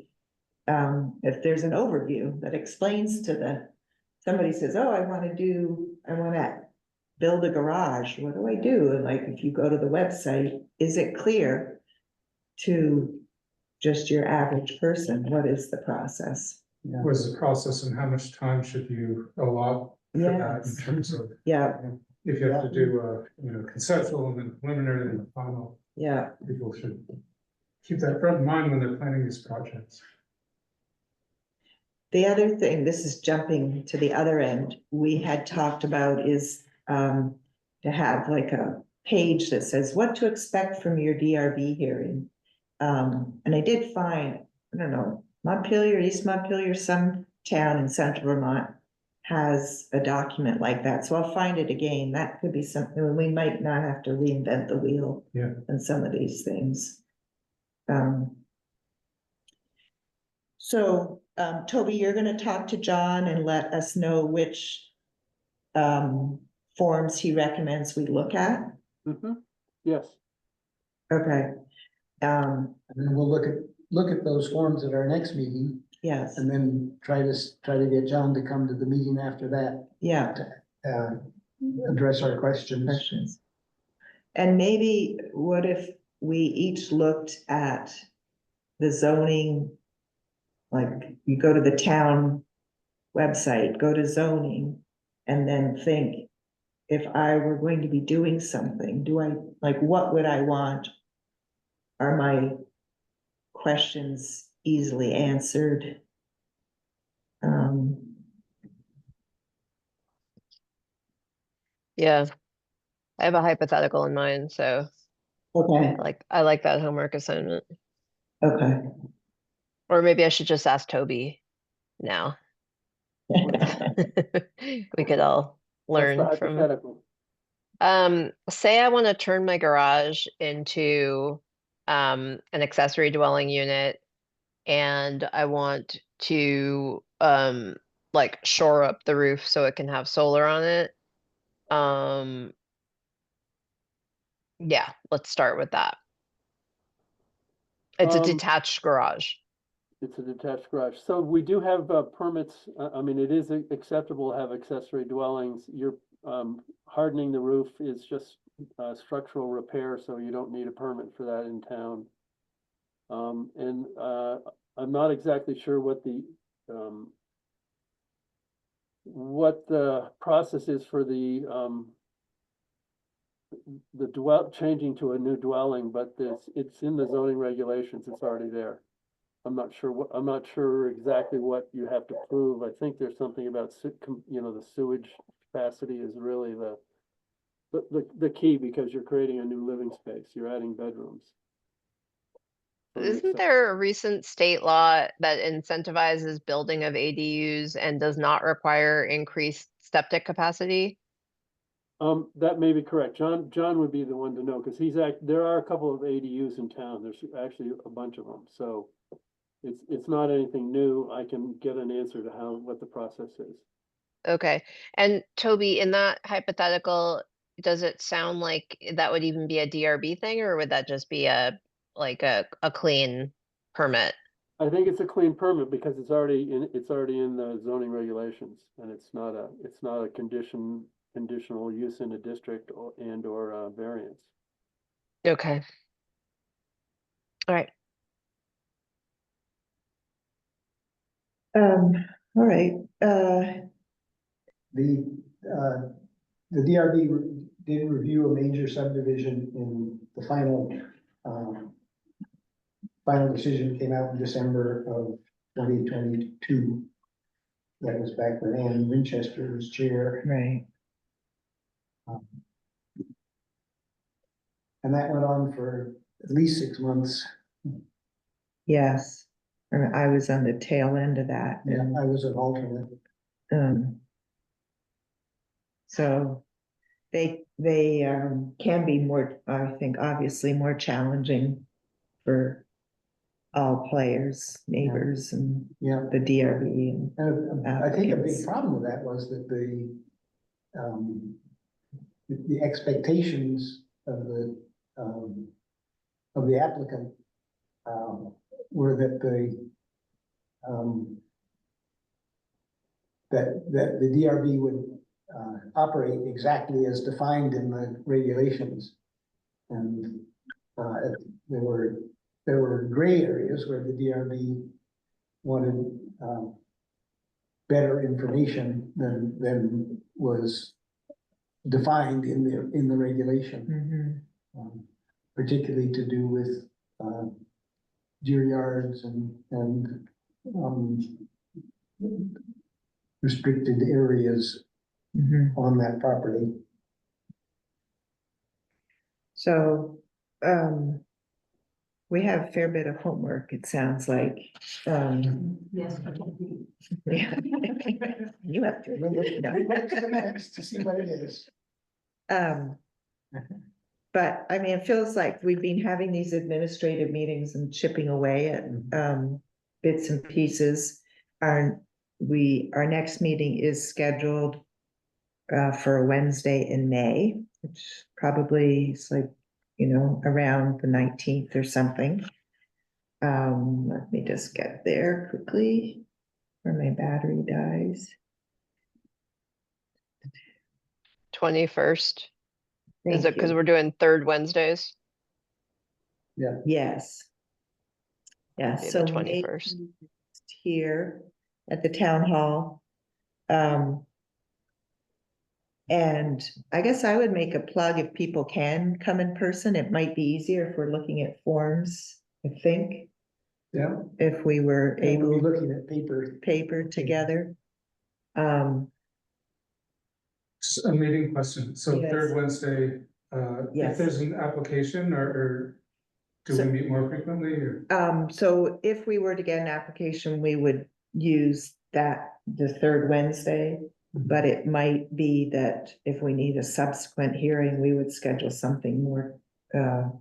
If there's an overview that explains to somebody says, oh, I wanna build a garage, what do I do? And like, if you go to the website, is it clear to just your average person, what is the process? Yeah. What is the process and how much time should you allot for that in Yes. terms of, Yeah, if you have to do a, conceptual and then preliminary and then final, yeah. people should keep that front in mind when they're planning these projects. The other thing, this is jumping to the other end, we had talked about is to have like a page that says what to expect from your DRB hearing. And I did find, I don't know, Montpelier, East Montpelier, some town in central Vermont has a document like that. So I'll find it again. That could be something, we might not have to reinvent the wheel. Yeah. On some of these things. So, Toby, you're gonna talk to John and let us know which forms he recommends we look at. Yes, Okay. And then we'll look at those forms at our next meeting, Yes, and then try to get John to come to the meeting after that, yeah, address our questions. questions. And maybe what if we each looked at the zoning, like you go to the town website, go to zoning, and then think, if I were going to be doing something, what would I want? Are my questions easily answered? Yeah, I have a hypothetical in mind, so Okay, I like that homework assignment. okay. Or maybe I should just ask Toby now. We could all what's the learn from. hypothetical? Say I want to turn my garage into an accessory dwelling unit, and I want to like shore up the roof so it can have solar on it. Yeah, let's start with that. It's a Um, detached garage. It's a detached garage. So we do have permits. I mean, it is acceptable to have accessory dwellings. You're hardening the roof is just structural repair, so you don't need a permit for that in town. And I'm not exactly sure what the process is for the changing to a new dwelling, but it's in the zoning regulations. It's already there. I'm not sure exactly what you have to prove. I think there's something about, the sewage capacity is really the key, because you're creating a new living space. You're adding bedrooms. Isn't there a recent state law that incentivizes building of ADUs and does not require increased septic capacity? That may be correct. John would be the one to know, because there are a couple of ADUs in town. There's actually a bunch of them, so it's not anything new. I can get an answer to what the process is. Okay. And Toby, in that hypothetical, does it sound like that would even be a DRB thing, or would that just be a clean permit? I think it's a clean permit because it's already in the zoning regulations, and it's not a conditional use in a district or variance. Okay. All right. All right, The DRB did review a major subdivision in the final decision came out in December of 2022. That was back when Ann Winchester was chair. right, And that went on for at least 6 months. yes. And I was on the tail end of that. Yeah, and, I was an alternate. So they can be more, I think, obviously more challenging for all players, neighbors and Yeah. the DRB and And I think a big applicants. problem with that was that the expectations of the applicant, were that that the DRB would, operate exactly as defined in the regulations. And, there were gray areas where the DRB wanted, better information than was defined in the regulation. Particularly to do with, deer yards and restricted areas on that property. So, we have a fair bit of homework, it sounds like. Yes. Yeah. You have to. Look to the next to see what it is. But I mean, it feels like we've been having these administrative meetings and chipping away at bits and pieces. Our next meeting is scheduled for a Wednesday in May, which probably is like, around the 19th or something. Let me just get there quickly where my battery dies. 21st. Is Thank it because you. we're doing third Wednesdays? Yes. Yeah, Maybe so the May 21st. here at the town hall. And I guess I would make a plug if people can come in person. It might be easier if we're looking at forms, I think, Yeah, if we were and we'll able be to looking at paper together. Just a meeting question. So Yes. third Wednesday, Yes. if there's an application or do we meet more frequently or? So if we were to get an application, we would use the third Wednesday. But it might be that if we need a subsequent hearing, we would schedule something more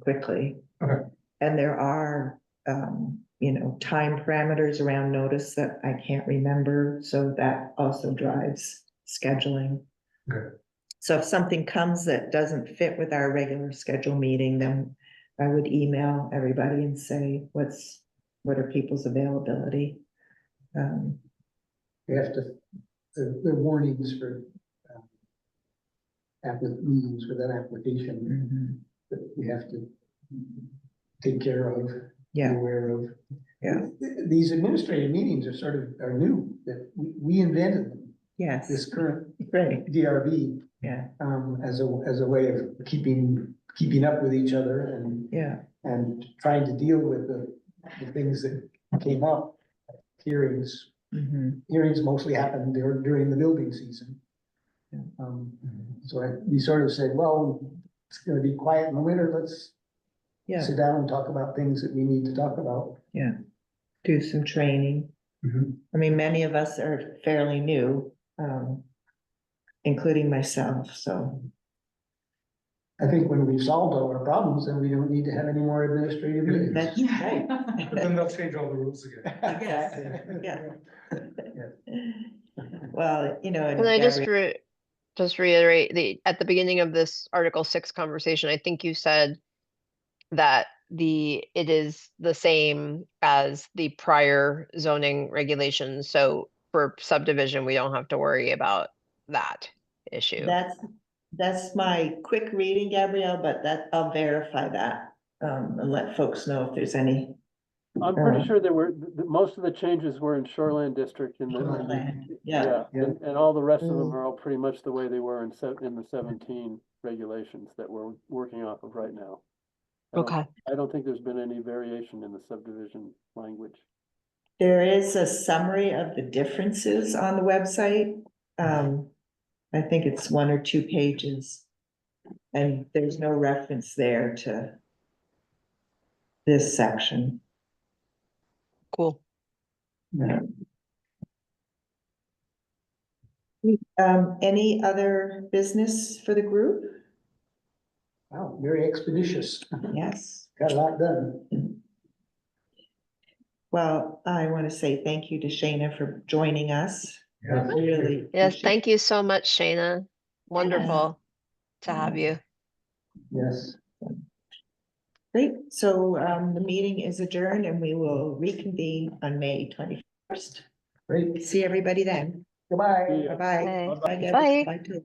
quickly. Okay. And there are, time parameters around notice that I can't remember, so that also drives scheduling. Okay. So if something comes that doesn't fit with our regular schedule meeting, then I would email everybody and say, what are people's availability? We have to, the warnings for meetings with that application that we have to take care of, be Yeah, aware of. Yeah. These administrative meetings are new, that we invented them, yes, this current great, DRB, yeah, as a way of keeping up with each other yeah, and trying to deal with the things that came up. Hearings mostly happen during the building season. So we sort of said, well, it's gonna be quiet in the winter, let's yeah, sit down and talk about things that we need to talk about. yeah. Do some training. I mean, many of us are fairly new, including myself, so. I think when we've solved all our problems, then we don't need to have any more administrative meetings. That's right. But then they'll change all the rules again. Yeah. Well, and Can I just Gabrielle- just reiterate at the beginning of this Article 6 conversation, I think you said that it is the same as the prior zoning regulations. So for subdivision, we don't have to worry about that issue. That's my quick reading, Gabrielle, but I'll verify that, and let folks know if there's any. I'm pretty sure most of the changes were in shoreland district in the. Shoreland, yeah. And all the rest of them are all pretty much the way they were in the 17 regulations that we're working off of right now. Okay. I don't think there's been any variation in the subdivision language. There is a summary of the differences on the website. I think it's 1 or 2 pages. And there's no reference there to this section. Cool. Any other business for the group? Wow, very expeditious. Yes. Got a lot done. Well, I want to say thank you to Shayna for joining us. Yeah. Really. Yes, appreciate- thank you so much, Shayna. Wonderful. to have you. Yes. Great, so the meeting is adjourned and we will reconvene on May 21st. Great. See everybody then. Goodbye. See ya. Bye-bye. Okay. Bye, Deb. Bye. Bye, too.